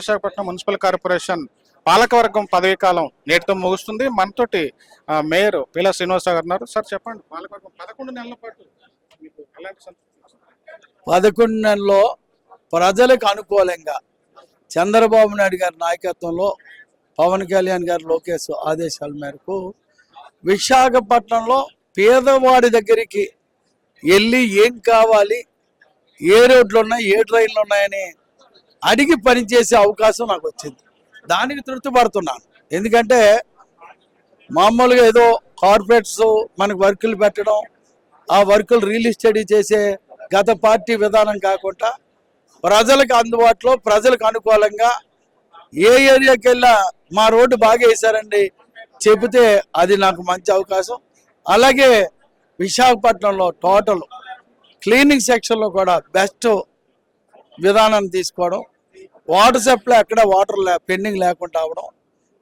Visakhapatnam municipal corporation పాలకవర్గం పదవీ కాలం నేటితో ముగుస్తుంది. మనతోటి మేయర్ పీలా శ్రీనివాసరావు గారు ఉన్నారు. సార్ చెప్పండి, పాలకవర్గం 11 నెలల పాటు మీకు ఎలాంటి సంతృప్తి? 11 నెలల్లో ప్రజలకు అనుకూలంగా చంద్రబాబు నాయుడు గారి నాయకత్వంలో పవన్ కళ్యాణ్ గారు లోకేష్ ఆదేశాల మేరకు విశాఖపట్నంలో పేదవాడి దగ్గరికి వెళ్ళి ఏం కావాలి, ఏ రోడ్లు ఉన్నాయి, ఏ ట్రైన్లు ఉన్నాయని అడిగి పనిచేసే అవకాశం నాకు వచ్చింది. దానికి తృప్తి పడుతున్నాను. ఎందుకంటే మామూలుగా ఏదో కార్పొరేట్స్ మనకు వర్కులు పెట్టడం, ఆ వర్కులు రియల్ ఎస్టేట్ చేసే గత పార్టీ విధానం కాకుండా ప్రజలకు అందుబాటులో ప్రజలకు అనుకూలంగా ఏ ఏరియాకి వెళ్ళా మా రోడ్డు బాగా వేశారండి చెబితే అది నాకు మంచి అవకాశం. అలాగే విశాఖపట్నంలో టోటల్ క్లీనింగ్ సెక్షన్లో కూడా బెస్ట్ విధానాన్ని తీసుకోవడం, వాటర్ సప్లై ఎక్కడ వాటర్ పెండింగ్ లేకుండా అవడం,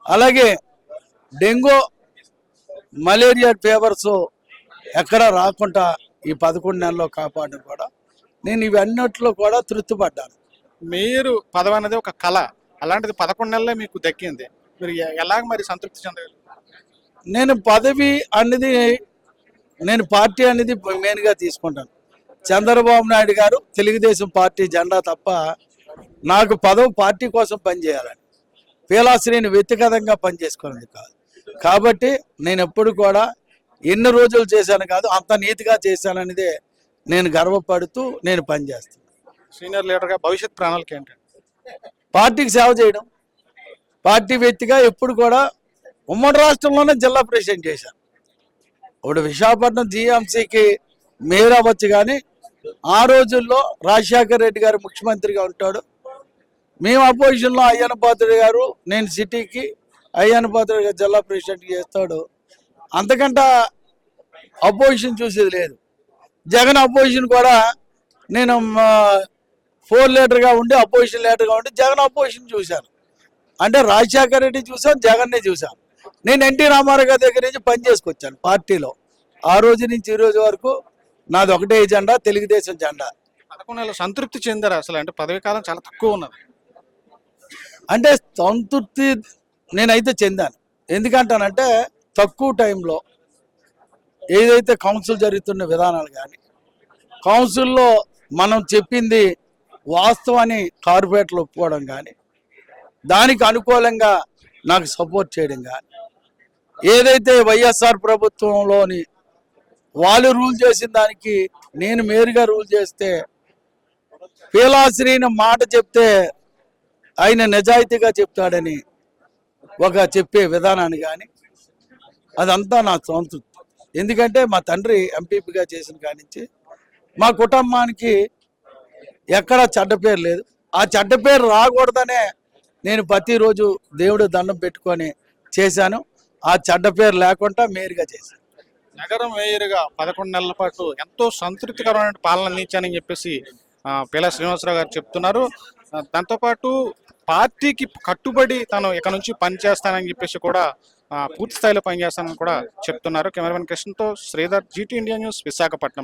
అలాగే డెంగ్యూ మలేరియా ఫీవర్స్ ఎక్కడ రాకుండా ఈ 11 నెలల్లో కాపాడడం కూడా నేను ఇవన్నిట్లో కూడా తృప్తి పడ్డాను. మీరు పదవి అనేది ఒక కళ, అలాంటిది 11 నెలలే మీకు దక్కింది. మీరు ఎలాగ మరి సంతృప్తి చెందగలరు? నేను పదవి అనేది నేను పార్టీ అనేది మెయిన్గా తీసుకుంటాను. చంద్రబాబు నాయుడు గారు తెలుగుదేశం పార్టీ జెండా తప్ప నాకు పదవి పార్టీ కోసం పనిచేయాలని, పీలాశ్రీని వ్యక్తిగతంగా పనిచేసుకోవాలి కాదు. కాబట్టి నేను ఎప్పుడు కూడా ఎన్ని రోజులు చేశాను కాదు, అంత నీతిగా చేశాననేదే నేను గర్వపడుతూ నేను పనిచేస్తాను. సీనియర్ లీడర్గా భవిష్యత్ ప్రణాళిక ఏంటంటే పార్టీకి సేవ చేయడం. పార్టీ వ్యక్తిగా ఎప్పుడు కూడా ఉమ్మడి రాష్ట్రంలోనే జిల్లా ప్రెసిడెంట్ చేశాను. ఇప్పుడు విశాఖపట్నం జీఎంసీకి మేయర్ అవ్వచ్చు, కానీ ఆ రోజుల్లో రాజశేఖర రెడ్డి గారు ముఖ్యమంత్రిగా ఉంటాడు. మేము అపోజిషన్లో అయ్యన్న పాత్రుడు గారు, నేను సిటీకి అయ్యన్న పాత్రుడు గారు జిల్లా ప్రెసిడెంట్ చేస్తాడు. అంతకంటే అపోజిషన్ చూసేది లేదు. జగన్ అపోజిషన్ కూడా నేను 4 లీటర్గా ఉండి అపోజిషన్ లీడర్గా ఉండి జగన్ అపోజిషన్ చూశాను. అంటే రాజశేఖర రెడ్డి చూశాను, జగన్నే చూశాను. నేను ఎన్టీ రామారావు గారి దగ్గర నుంచి పని చేసుకొచ్చాను పార్టీలో. ఆ రోజు నుంచి ఈ రోజు వరకు నాది ఒకటే జెండా, తెలుగుదేశం జెండా. 11 నెలలు సంతృప్తి చెందారు అసలు? అంటే పదవి కాలం చాలా తక్కువ ఉన్నది. అంటే సంతృప్తి నేనైతే చెందాను. ఎందుకంటానంటే తక్కువ టైంలో ఏదైతే కౌన్సిల్ జరుగుతున్న విధానాలు కానీ, కౌన్సిల్లో మనం చెప్పింది వాస్తవాన్ని కార్పొరేట్లు ఒప్పుకోవడం కానీ, దానికి అనుకూలంగా నాకు సపోర్ట్ చేయడం కానీ, ఏదైతే వైఎస్ఆర్ ప్రభుత్వంలోని వాళ్ళు రూల్ చేసిన దానికి నేను మేరుగా రూల్ చేస్తే పీలాశ్రీని మాట చెప్తే ఆయన నిజాయితీగా చెప్తాడని ఒక చెప్పే విధానాన్ని కానీ, అదంతా నా సంతృప్తి. ఎందుకంటే మా తండ్రి ఎంపీపీగా చేసిన కానించి మా కుటుంబానికి ఎక్కడ చెడ్డ పేరు లేదు. ఆ చెడ్డ పేరు రాకూడదనే నేను ప్రతిరోజు దేవుడు దండం పెట్టుకొని చేశాను. ఆ చెడ్డ పేరు లేకుండా మేయర్గా చేశాను. నగరం మేయర్గా 11 నెలల పాటు ఎంతో సంతృప్తికరమైన పాలన అందించానని చెప్పేసి పీలా శ్రీనివాసరావు గారు చెప్తున్నారు. దాంతోపాటు పార్టీకి కట్టుబడి తను ఇక నుంచి పనిచేస్తానని చెప్పేసి కూడా పూర్తి స్థాయిలో పనిచేస్తానని కూడా చెప్తున్నారు. కెమెరామెన్ కృష్ణతో Sridhar, GT India News, Visakhapatnam.